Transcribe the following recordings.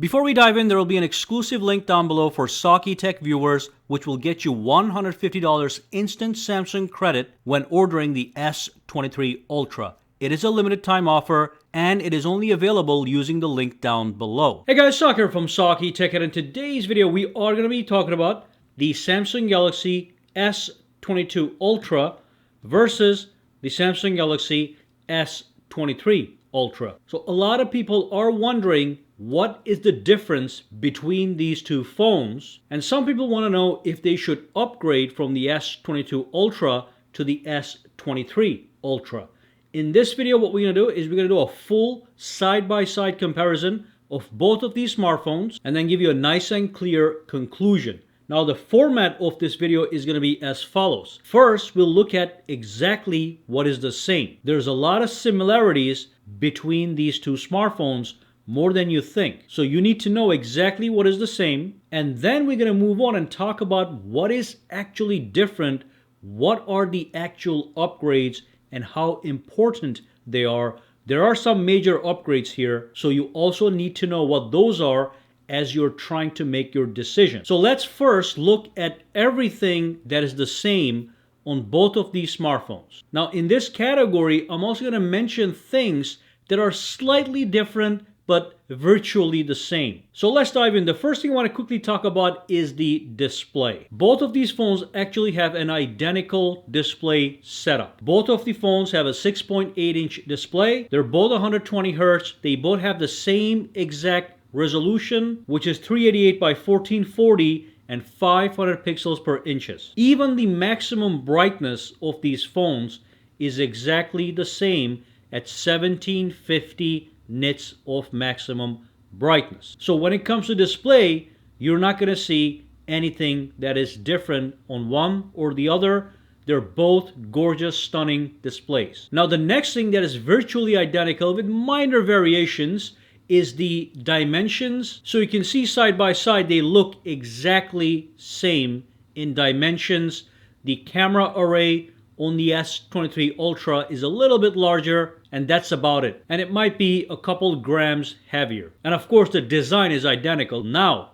Before we dive in, there will be an exclusive link down below for SAKITECH viewers, which will get you $150 instant Samsung credit when ordering the S23 Ultra. It is a limited time offer, and it is only available using the link down below. Hey guys, Sak here from SAKITECH, and in today's video, we are going to be talking about the Samsung Galaxy S22 Ultra versus the Samsung Galaxy S23 Ultra. So a lot of people are wondering, what is the difference between these two phones? And some people want to know if they should upgrade from the S22 Ultra to the S23 Ultra. In this video, what we're going to do is we're going to do a full side-by-side comparison of both of these smartphones and then give you a nice and clear conclusion. Now, the format of this video is going to be as follows. First, we'll look at exactly what is the same. There's a lot of similarities between these two smartphones, more than you think. So you need to know exactly what is the same, and then we're going to move on and talk about what is actually different, what are the actual upgrades, and how important they are. There are some major upgrades here, so you also need to know what those are as you're trying to make your decision. So let's first look at everything that is the same on both of these smartphones. Now, in this category, I'm also going to mention things that are slightly different but virtually the same. So let's dive in. The first thing I want to quickly talk about is the display. Both of these phones actually have an identical display setup. Both of the phones have a 6.8-inch display. They're both 120 Hz. They both have the same exact resolution, which is 388 by 1440 and 500 pixels per inches. Even the maximum brightness of these phones is exactly the same at 1750 nits of maximum brightness. So when it comes to display, you're not going to see anything that is different on one or the other. They're both gorgeous, stunning displays. Now, the next thing that is virtually identical with minor variations is the dimensions. So you can see side by side, they look exactly same in dimensions. The camera array on the S23 Ultra is a little bit larger, and that's about it. And it might be a couple grams heavier. And of course, the design is identical. Now,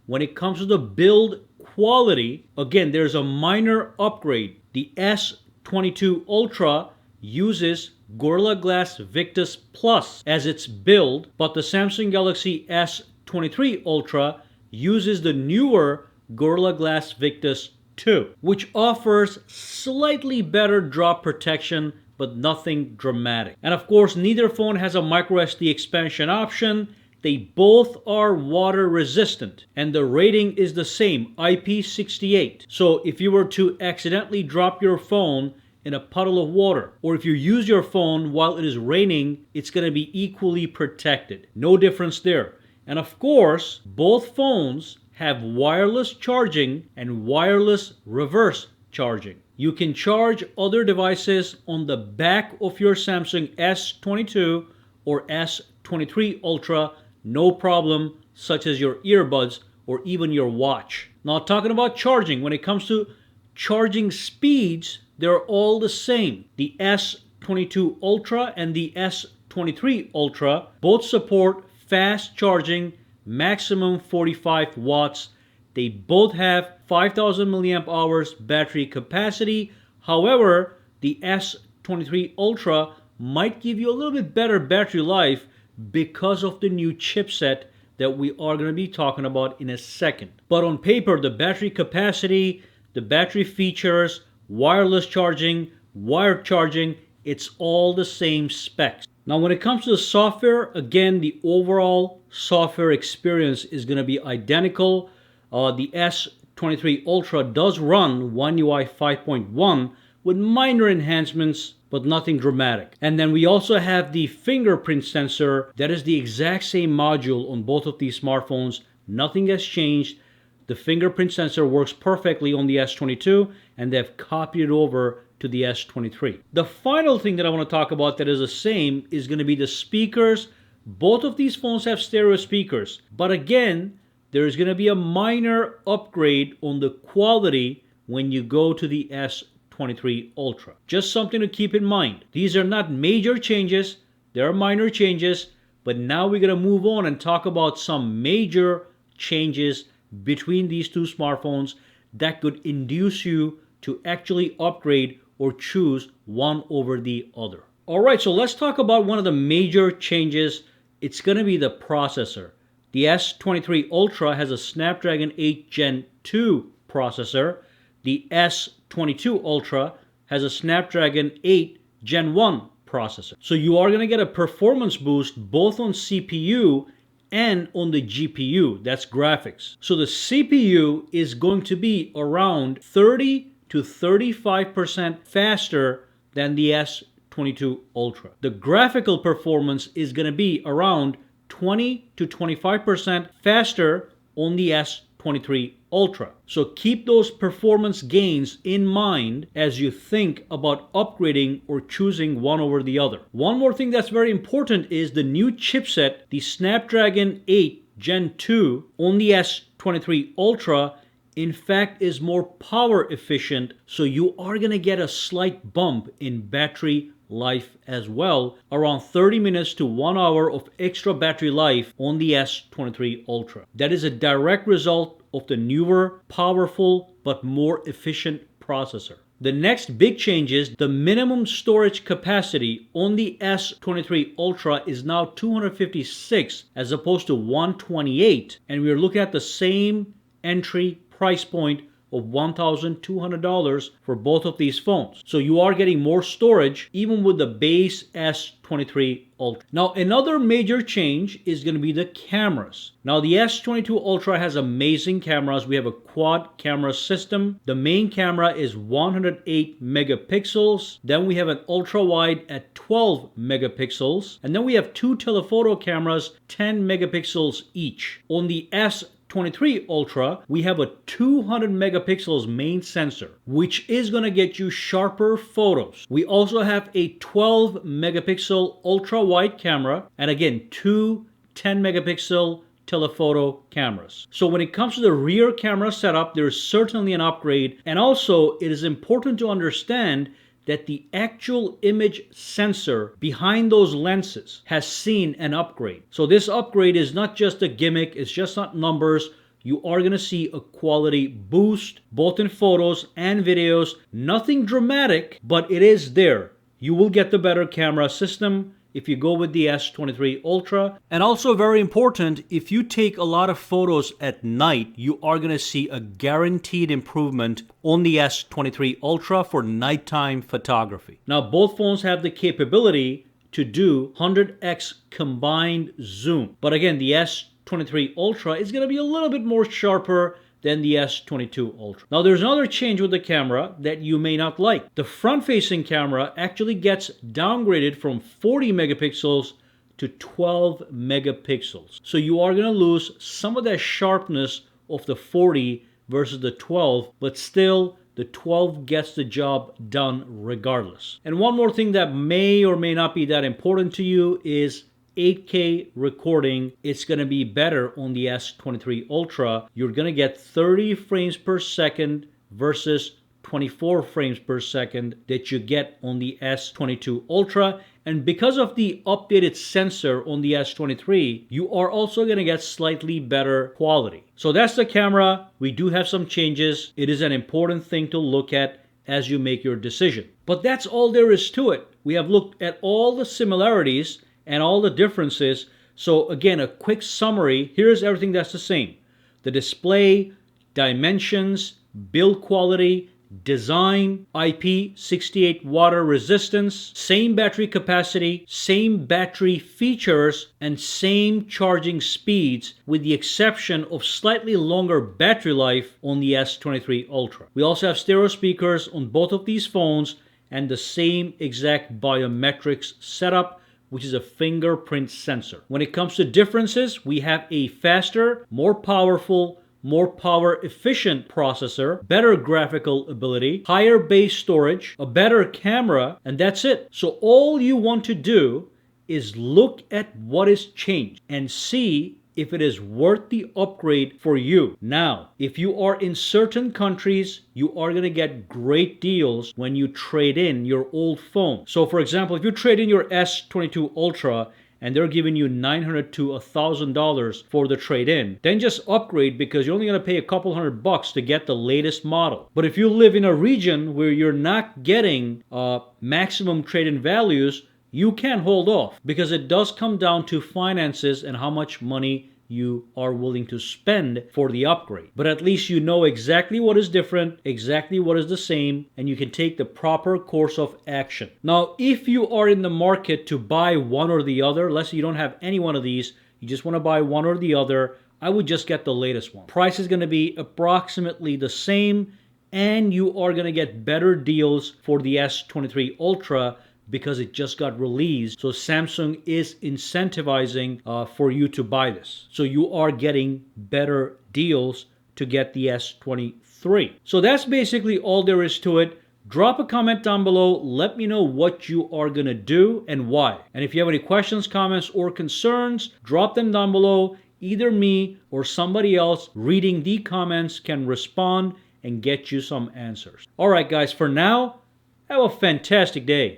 when it comes to the build quality, again, there's a minor upgrade. The S22 Ultra uses Gorilla Glass Victus Plus as its build, but the Samsung Galaxy S23 Ultra uses the newer Gorilla Glass Victus 2, which offers slightly better drop protection, but nothing dramatic. And of course, neither phone has a microSD expansion option. They both are water resistant, and the rating is the same, IP68. So if you were to accidentally drop your phone in a puddle of water, or if you use your phone while it is raining, it's going to be equally protected. No difference there. And of course, both phones have wireless charging and wireless reverse charging. You can charge other devices on the back of your Samsung S22 or S23 Ultra, no problem, such as your earbuds or even your watch. Now, talking about charging, when it comes to charging speeds, they're all the same. The S22 Ultra and the S23 Ultra both support fast charging, maximum 45 watts. They both have 5,000 milliamp hours battery capacity. However, the S23 Ultra might give you a little bit better battery life because of the new chipset that we are going to be talking about in a second. But on paper, the battery capacity, the battery features, wireless charging, wired charging, it's all the same specs. Now, when it comes to the software, again, the overall software experience is going to be identical. The S23 Ultra does run One UI 5.1 with minor enhancements, but nothing dramatic. And then we also have the fingerprint sensor. That is the exact same module on both of these smartphones. Nothing has changed. The fingerprint sensor works perfectly on the S22, and they've copied it over to the S23. The final thing that I want to talk about that is the same is going to be the speakers. Both of these phones have stereo speakers, but again, there is going to be a minor upgrade on the quality when you go to the S23 Ultra. Just something to keep in mind. These are not major changes, there are minor changes, But now we're going to move on and talk about some major changes between these two smartphones that could induce you to actually upgrade or choose one over the other. Alright, so let's talk about one of the major changes. It's going to be the processor. The S23 Ultra has a Snapdragon 8 Gen 2 processor. The S22 Ultra has a Snapdragon 8 Gen 1 processor. So you are going to get a performance boost both on CPU and on the GPU, that's graphics. So the CPU is going to be around 30 to 35% faster than the S22 Ultra. The graphical performance is going to be around 20 to 25% faster on the S23 Ultra. So keep those performance gains in mind as you think about upgrading or choosing one over the other. One more thing that's very important is the new chipset, the Snapdragon 8 Gen 2 on the S23 Ultra, in fact is more power efficient, so you are going to get a slight bump in battery life as well, around 30 minutes to 1 hour of extra battery life on the S23 Ultra. That is a direct result of the newer, powerful, but more efficient processor. The next big change is the minimum storage capacity on the S23 Ultra is now 256 as opposed to 128, and we're looking at the same entry price point of $1,200 for both of these phones. So you are getting more storage even with the base S23 Ultra. Now another major change is going to be the cameras. Now the S22 Ultra has amazing cameras. We have a quad camera system. The main camera is 108 megapixels. Then we have an ultra wide at 12 megapixels. And then we have two telephoto cameras, 10 megapixels each. On the S23 Ultra, we have a 200 megapixels main sensor, which is going to get you sharper photos. We also have a 12 megapixel ultra wide camera, and again, two 10 megapixel telephoto cameras. So when it comes to the rear camera setup, there's certainly an upgrade, and also it is important to understand that the actual image sensor behind those lenses has seen an upgrade. So this upgrade is not just a gimmick, it's just not numbers. You are going to see a quality boost both in photos and videos. Nothing dramatic, but it is there. You will get the better camera system if you go with the S23 Ultra. And also very important, if you take a lot of photos at night, you are going to see a guaranteed improvement on the S23 Ultra for nighttime photography. Now both phones have the capability to do 100x combined zoom. But again, the S23 Ultra is going to be a little bit more sharper than the S22 Ultra. Now there's another change with the camera that you may not like. The front-facing camera actually gets downgraded from 40 megapixels to 12 megapixels. So you are going to lose some of that sharpness of the 40 versus the 12, but still the 12 gets the job done regardless. And one more thing that may or may not be that important to you is 8K recording. It's going to be better on the S23 Ultra. You're going to get 30 frames per second versus 24 frames per second that you get on the S22 Ultra. And because of the updated sensor on the S23, you are also going to get slightly better quality. So that's the camera. We do have some changes. It is an important thing to look at as you make your decision. But that's all there is to it. We have looked at all the similarities and all the differences. So again, a quick summary. Here's everything that's the same. The display, dimensions, build quality, design, IP68 water resistance, same battery capacity, same battery features, and same charging speeds with the exception of slightly longer battery life on the S23 Ultra. We also have stereo speakers on both of these phones and the same exact biometrics setup, which is a fingerprint sensor. When it comes to differences, we have a faster, more powerful, more power efficient processor, better graphical ability, higher base storage, a better camera, and that's it. So all you want to do is look at what is changed and see if it is worth the upgrade for you. Now, if you are in certain countries, you are going to get great deals when you trade in your old phone. So for example, if you trade in your S22 Ultra and they're giving you $900 to $1,000 for the trade-in, then just upgrade, because you're only going to pay a couple $100 to get the latest model. But if you live in a region where you're not getting maximum trade-in values, you can hold off, because it does come down to finances and how much money you are willing to spend for the upgrade. But at least you know exactly what is different, exactly what is the same, and you can take the proper course of action. Now, if you are in the market to buy one or the other, let's say you don't have any one of these, you just want to buy one or the other, I would just get the latest one. Price is going to be approximately the same, and you are going to get better deals for the S23 Ultra because it just got released. So Samsung is incentivizing for you to buy this. So you are getting better deals to get the S23. So that's basically all there is to it. Drop a comment down below. Let me know what you are going to do and why. And if you have any questions, comments, or concerns, drop them down below. Either me or somebody else reading the comments can respond and get you some answers. All right, guys, for now, have a fantastic day.